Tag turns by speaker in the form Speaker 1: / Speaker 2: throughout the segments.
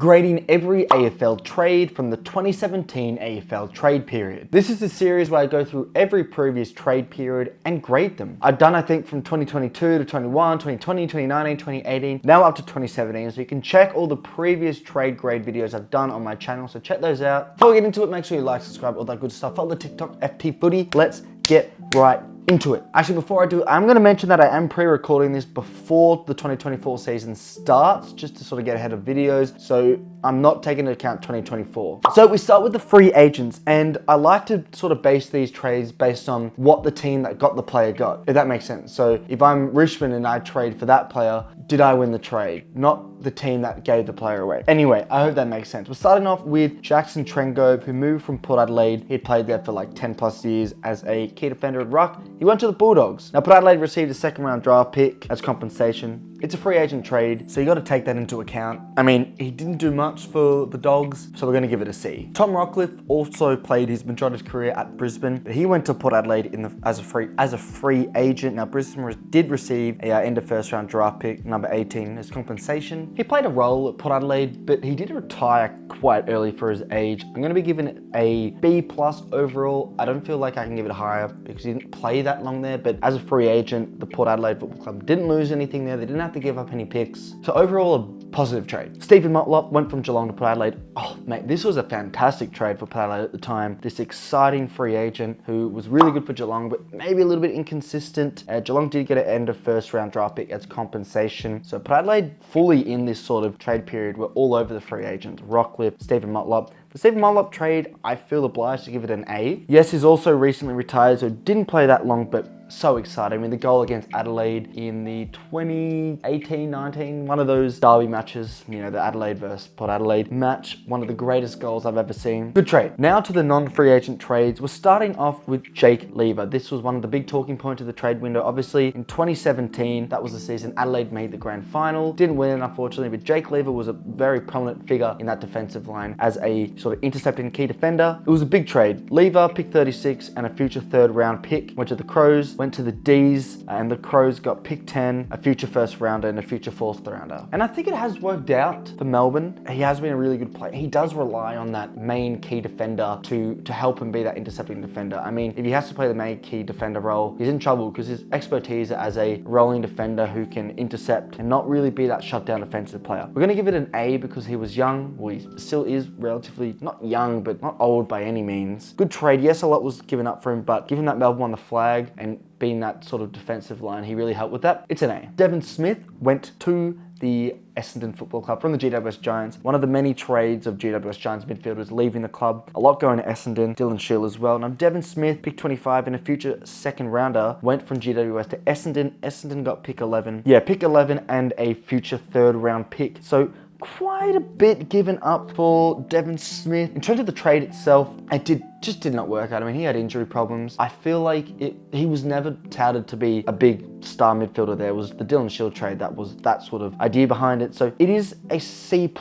Speaker 1: grading every AFL trade from the 2017 AFL trade period. This is the series where I go through every previous trade period and grade them. I've done, I think, from 2022 to 21, 2020, 2019, 2018, now up to 2017. So you can check all the previous trade grade videos I've done on my channel. So check those out. Before we get into it, make sure you like, subscribe, all that good stuff. Follow the TikTok FTFooty. Let's get right into it. Actually, before I do, I'm going to mention that I am pre-recording this before the 2024 season starts, just to sort of get ahead of videos. So I'm not taking into account 2024. So we start with the free agents, and I like to sort of base these trades based on what the team that got the player got, if that makes sense. So if I'm Richmond and I trade for that player, did I win the trade? Not the team that gave the player away. Anyway, I hope that makes sense. We're starting off with Jackson Trengove, who moved from Port Adelaide. He'd played there for like 10 plus years as a key defender at ruck. He went to the Bulldogs. Now, Port Adelaide received a second round draft pick as compensation. It's a free agent trade, so you got to take that into account. I mean, he didn't do much for the Dogs, so we're going to give it a C. Tom Rockcliffe also played his majority of his career at Brisbane, but he went to Port Adelaide as a free agent. Now, Brisbane did receive a end of first round draft pick, number 18, as compensation. He played a role at Port Adelaide, but he did retire quite early for his age. I'm going to be giving it a B+ overall. I don't feel like I can give it higher because he didn't play that long there, but as a free agent, the Port Adelaide Football Club didn't lose anything there. They didn't have to give up any picks. So overall, a positive trade. Stephen Motlop went from Geelong to Port Adelaide. Oh, mate, this was a fantastic trade for Port Adelaide at the time. This exciting free agent who was really good for Geelong, but maybe a little bit inconsistent. Geelong did get an end of first round draft pick as compensation. So Port Adelaide fully in this sort of trade period were all over the free agents. Rockcliffe, Stephen Motlop. The Stephen Motlop trade, I feel obliged to give it an A. Yes, he's also recently retired, so didn't play that long, but so exciting. I mean, the goal against Adelaide in the 2018-19, one of those derby matches, you know, the Adelaide versus Port Adelaide match, one of the greatest goals I've ever seen. Good trade. Now to the non-free agent trades. We're starting off with Jake Lever. This was one of the big talking points of the trade window. Obviously, in 2017, that was the season Adelaide made the grand final. Didn't win it, unfortunately, but Jake Lever was a very prominent figure in that defensive line as a sort of intercepting key defender. It was a big trade. Lever, pick 36, and a future third round pick went to the Crows, went to the D's, and the Crows got pick 10, a future first rounder, and a future fourth rounder. And I think it has worked out for Melbourne. He has been a really good player. He does rely on that main key defender to help him be that intercepting defender. I mean, if he has to play the main key defender role, he's in trouble because his expertise as a rolling defender who can intercept and not really be that shutdown defensive player. We're going to give it an A because he was young. Well, he still is relatively, not young, but not old by any means. Good trade. Yes, a lot was given up for him, but given that Melbourne won the flag and being that sort of defensive line, he really helped with that. It's an A. Devon Smith went to the Essendon Football Club from the GWS Giants. One of the many trades of GWS Giants midfielders leaving the club. A lot going to Essendon. Dylan Shield as well. Now, Devon Smith, pick 25 and a future second rounder, went from GWS to Essendon. Essendon got pick 11. Yeah, pick 11 and a future third round pick. So quite a bit given up for Devon Smith. In terms of the trade itself, it just did not work out. I mean, he had injury problems. I feel like he was never touted to be a big star midfielder. There was the Dylan Shield trade that was that sort of idea behind it. So it is a C+.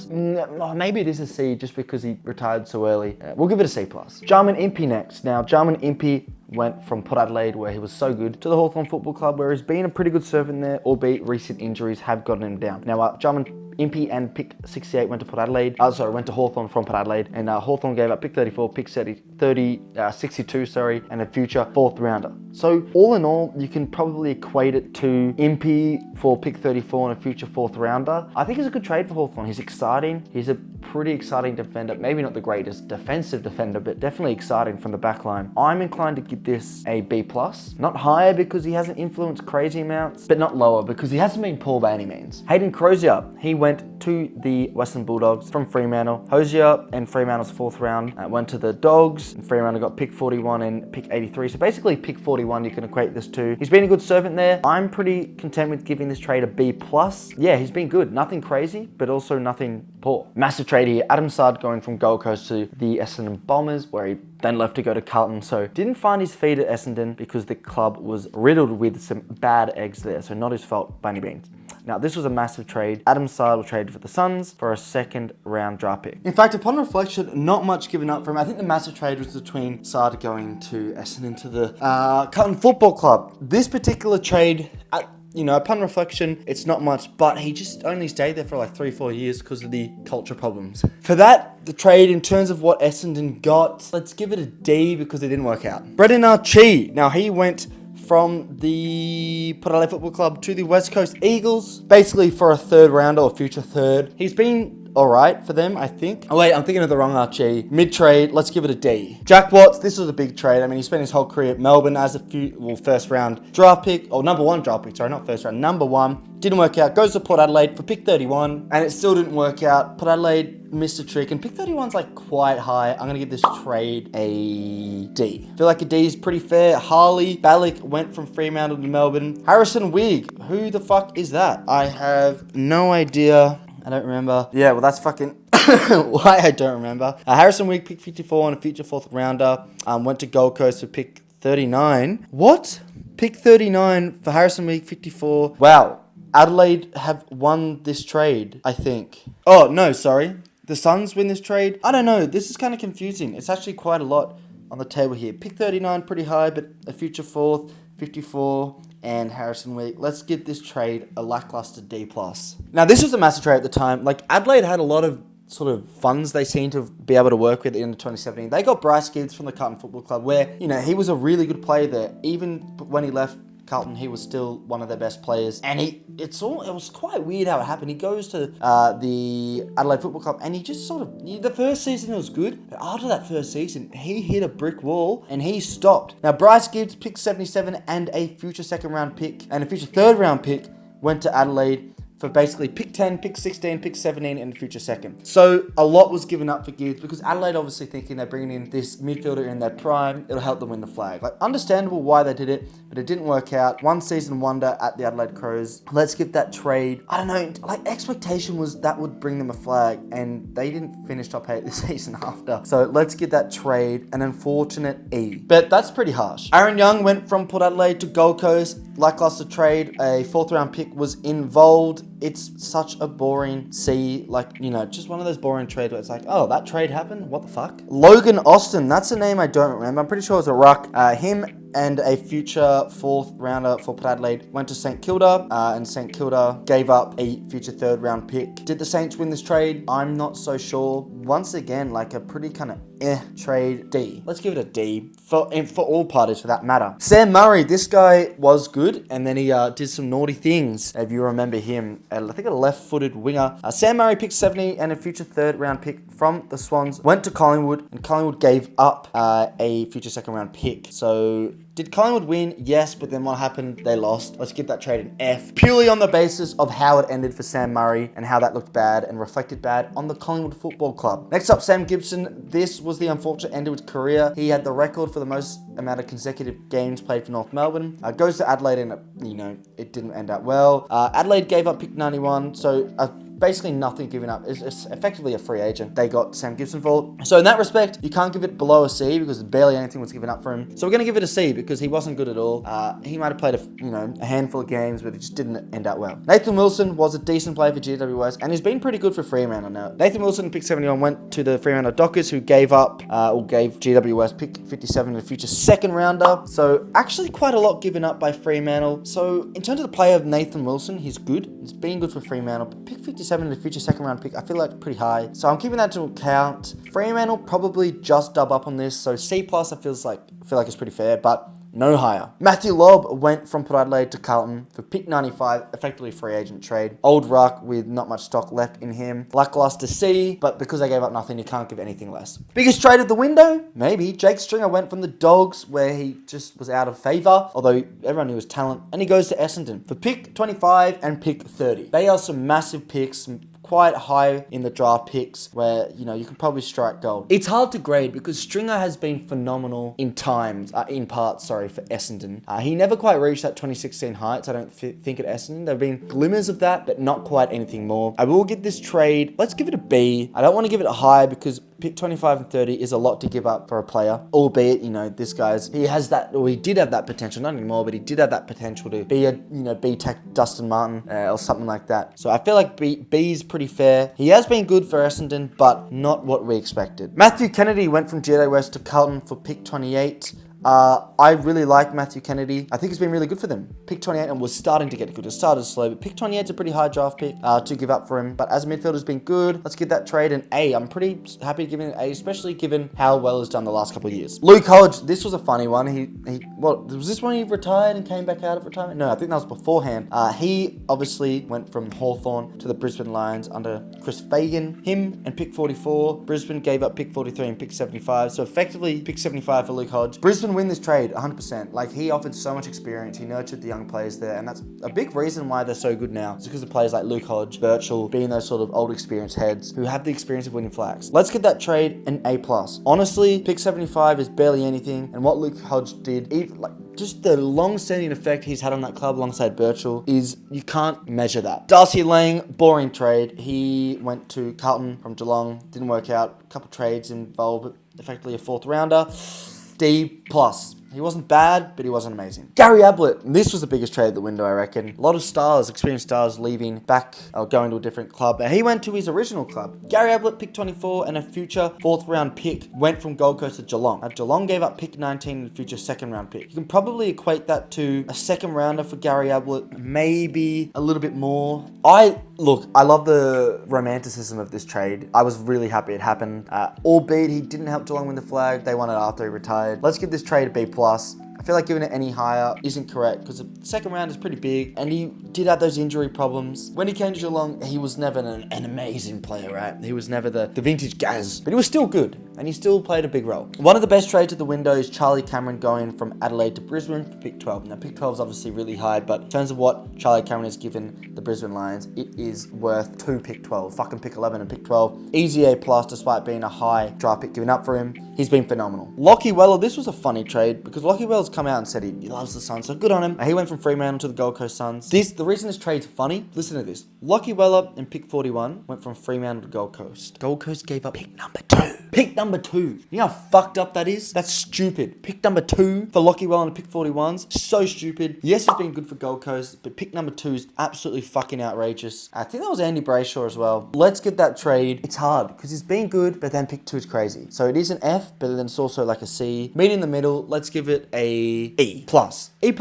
Speaker 1: Maybe it is a C just because he retired so early. We'll give it a C+. Jarman Impey next. Now, Jarman Impey went from Port Adelaide, where he was so good, to the Hawthorn Football Club, where he's been a pretty good servant there, albeit recent injuries have gotten him down. Now, Jarman Impey and pick 68 went to Port Adelaide. Went to Hawthorn from Port Adelaide, and Hawthorn gave up pick 34, pick 62, and a future fourth rounder. So all in all, you can probably equate it to Impey for pick 34 and a future fourth rounder. I think it's a good trade for Hawthorn. He's exciting. He's a pretty exciting defender. Maybe not the greatest defensive defender, but definitely exciting from the back line. I'm inclined to give this a B+. Not higher because he hasn't influenced crazy amounts, but not lower because he hasn't been poor by any means. Hayden Crozier, he went to the Western Bulldogs from Fremantle. Hosier and Fremantle's fourth round went to the Dogs, and Fremantle got pick 41 and pick 83. So basically pick 41 you can equate this to. He's been a good servant there. I'm pretty content with giving this trade a B+. Yeah, he's been good. Nothing crazy, but also nothing poor. Massive trade here. Adam Sard going from Gold Coast to the Essendon Bombers, where he then left to go to Carlton. So didn't find his feet at Essendon because the club was riddled with some bad eggs there. So not his fault by any means. Now, this was a massive trade. Adam Sard will trade for the Suns for a second round draft pick. In fact, upon reflection, not much given up for him. I think the massive trade was between Sard going to Essendon to the Carlton Football Club. This particular trade, you know, upon reflection, it's not much, but he just only stayed there for like 3-4 years because of the culture problems. For that, the trade in terms of what Essendon got, let's give it a D because it didn't work out. Brendan Archie. Now he went from the Port Adelaide Football Club to the West Coast Eagles, basically for a third rounder or future third. He's been alright for them, I think. Oh wait, I'm thinking of the wrong Archie. Mid-trade, let's give it a D. Jack Watts, this was a big trade. I mean, he spent his whole career at Melbourne as a first round draft pick, or number one draft pick, sorry, not first round, number one. Didn't work out, goes to Port Adelaide for pick 31, and it still didn't work out. Port Adelaide missed a trick, and pick 31's like quite high. I'm gonna give this trade a D. I feel like a D is pretty fair. Harley Ballick went from Fremantle to Melbourne. Harrison Wigg, who the fuck is that? I have no idea. I don't remember. Yeah, well, that's fucking why I don't remember. Harrison Wigg, pick 54 and a future fourth rounder. Went to Gold Coast for pick 39. What? Pick 39 for Harrison Wigg, 54. Wow. Adelaide have won this trade, I think. Oh, no, sorry. The Suns win this trade? I don't know. This is kind of confusing. It's actually quite a lot on the table here. Pick 39, pretty high, but a future fourth, 54. And Harrison Wigg. Let's give this trade a lackluster D+. Now, this was a massive trade at the time. Like, Adelaide had a lot of sort of funds they seemed to be able to work with at the end of 2017. They got Bryce Gibbs from the Carlton Football Club, where, you know, he was a really good player there. Even when he left Carlton, he was still one of their best players. And it was quite weird how it happened. He goes to the Adelaide Football Club, and he just sort of, the first season was good, but after that first season, he hit a brick wall and he stopped. Now, Bryce Gibbs, pick 77 and a future second round pick and a future third round pick went to Adelaide for basically pick 10, pick 16, pick 17, and a future second. So a lot was given up for Gibbs because Adelaide obviously thinking they're bringing in this midfielder in their prime, it'll help them win the flag. Like, understandable why they did it, but it didn't work out. One season wonder at the Adelaide Crows. Let's give that trade, I don't know, like expectation was that would bring them a flag, and they didn't finish top 8 this season after. So let's give that trade an unfortunate E. But that's pretty harsh. Aaron Young went from Port Adelaide to Gold Coast. Lackluster trade, a fourth round pick was involved. It's such a boring C, like, you know, just one of those boring trades where it's like, oh, that trade happened? What the fuck? Logan Austin, that's a name I don't remember. I'm pretty sure it was a ruck. Him and a future fourth rounder for Port Adelaide went to St Kilda, and St Kilda gave up a future third round pick. Did the Saints win this trade? I'm not so sure. Once again, like a pretty kind of trade. D. Let's give it a D for all parties for that matter. Sam Murray, this guy was good, and then he did some naughty things. If you remember him, I think a left-footed winger. Sam Murray picked 70 and a future third round pick from the Swans. Went to Collingwood, and Collingwood gave up a future second round pick. So did Collingwood win? Yes, but then what happened? They lost. Let's give that trade an F. Purely on the basis of how it ended for Sam Murray and how that looked bad and reflected bad on the Collingwood Football Club. Next up, Sam Gibson. This was the unfortunate end of his career. He had the record for the most amount of consecutive games played for North Melbourne. Goes to Adelaide and, you know, it didn't end up well. Adelaide gave up pick 91, so basically nothing given up. It's effectively a free agent they got Sam Gibson for. So in that respect, you can't give it below a C because barely anything was given up for him. So we're going to give it a C because he wasn't good at all. He might have played a handful of games, but it just didn't end out well. Nathan Wilson was a decent player for GWS, and he's been pretty good for Fremantle now. Nathan Wilson, pick 71, went to the Fremantle Dockers, who gave GWS pick 57 in a future second rounder. So actually quite a lot given up by Fremantle. So in terms of the play of Nathan Wilson, he's good. He's been good for Fremantle. But pick 57 in the future second round pick, I feel like pretty high. So I'm keeping that to account. Fremantle probably just dub up on this. So C+, I feel like it's pretty fair, but no higher. Matthew Lobb went from Port Adelaide to Carlton for pick 95, effectively free agent trade. Old ruck with not much stock left in him. Lackluster C, but because they gave up nothing, you can't give anything less. Biggest trade of the window? Maybe. Jake Stringer went from the Dogs, where he just was out of favour, although everyone knew his talent, and he goes to Essendon for pick 25 and pick 30. They are some massive picks, quite high in the draft picks where, you know, you can probably strike gold. It's hard to grade because Stringer has been phenomenal in parts for Essendon. He never quite reached that 2016 heights, I don't think, at Essendon. There have been glimmers of that, but not quite anything more. I will give this trade, let's give it a B. I don't want to give it a high because pick 25 and 30 is a lot to give up for a player, albeit, you know, this guy's, he did have that potential, not anymore, but he did have that potential to be a, you know, B-Tech Dustin Martin or something like that. So I feel like B's pretty fair. He has been good for Essendon, but not what we expected. Matthew Kennedy went from GWS to Carlton for pick 28. I really like Matthew Kennedy. I think he's been really good for them. Pick 28 and was starting to get good. It started slow, but pick 28 is a pretty high draft pick to give up for him. But as a midfielder, has been good. Let's give that trade an A. I'm pretty happy giving it an A, especially given how well he's done the last couple of years. Luke Hodge, this was a funny one. Was this when he retired and came back out of retirement? No, I think that was beforehand. He obviously went from Hawthorn to the Brisbane Lions under Chris Fagan. Him and pick 44. Brisbane gave up pick 43 and pick 75. So effectively, pick 75 for Luke Hodge. Brisbane win this trade 100%. Like, he offered so much experience. He nurtured the young players there, and that's a big reason why they're so good now. It's because of players like Luke Hodge, Birchall, being those sort of old experienced heads who have the experience of winning flags. Let's get that trade an A+. Honestly, pick 75 is barely anything, and what Luke Hodge did, just the long-standing effect he's had on that club alongside Birchall is, you can't measure that. Darcy Lang, boring trade. He went to Carlton from Geelong, didn't work out. A couple trades involved, but effectively a 4th rounder. D+. He wasn't bad, but he wasn't amazing. Gary Ablett. This was the biggest trade at the window, I reckon. A lot of stars, experienced stars, leaving back or going to a different club. He went to his original club. Gary Ablett, pick 24, and a future 4th round pick went from Gold Coast to Geelong. Now, Geelong gave up pick 19 and a future 2nd round pick. You can probably equate that to a 2nd rounder for Gary Ablett, maybe a little bit more. I love the romanticism of this trade. I was really happy it happened. Albeit he didn't help Geelong win the flag. They won it after he retired. Let's give this trade a B+. I feel like giving it any higher isn't correct because the 2nd round is pretty big and he did have those injury problems. When he came to Geelong, he was never an amazing player, right? He was never the vintage Gaz, but he was still good and he still played a big role. One of the best trades at the window is Charlie Cameron going from Adelaide to Brisbane for pick 12. Now, pick 12 is obviously really high, but in terms of what Charlie Cameron has given the Brisbane Lions, it is worth 2 pick 12. Fucking pick 11 and pick 12. Easy A+, despite being a high draft pick given up for him. He's been phenomenal. Lockie Weller, this was a funny trade because Lockie Weller's come out and said he loves the Suns, so good on him. He went from Fremantle to the Gold Coast Suns. The reason this trade's funny, listen to this. Lockie Weller in pick 41 went from Fremantle to Gold Coast. Gold Coast gave up pick number 2. Pick number 2. You know how fucked up that is? That's stupid. Pick number 2 for Lockie Weller in pick 41s. So stupid. Yes, it's been good for Gold Coast, but pick number 2 is absolutely fucking outrageous. I think that was Andy Brayshaw as well. Let's get that trade. It's hard because he's been good, but then pick 2 is crazy. So it is an F, but then it's also like a C. Meet in the middle. Let's give it a E+. E+.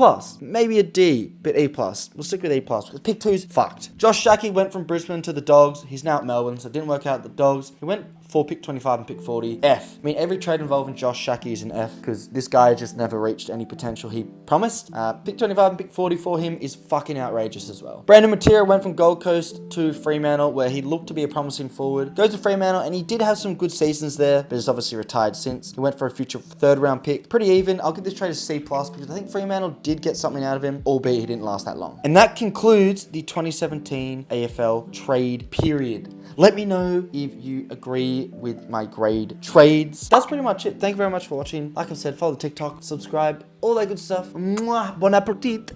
Speaker 1: Maybe a D, but E+. We'll stick with E+. Because pick 2's fucked. Josh Shackey went from Brisbane to the Dogs. He's now at Melbourne, so it didn't work out at the Dogs. He went for pick 25 and pick 40. F. I mean, every trade involving Josh Shackey is an F because this guy just never reached any potential he promised. Pick 25 and pick 40 for him is fucking outrageous as well. Brandon Matera went from Gold Coast to Fremantle where he looked to be a promising forward. Goes to Fremantle and he did have some good seasons there, but he's obviously retired since. He went for a future 3rd round pick. Pretty even. I'll give this trade a C+ because I think Fremantle did get something out of him, albeit he didn't last that long. And that concludes the 2017 AFL trade period. Let me know if you agree with my grade trades. That's pretty much it. Thank you very much for watching. Like I said, follow the TikTok, subscribe, all that good stuff. Mwah, bon appetit.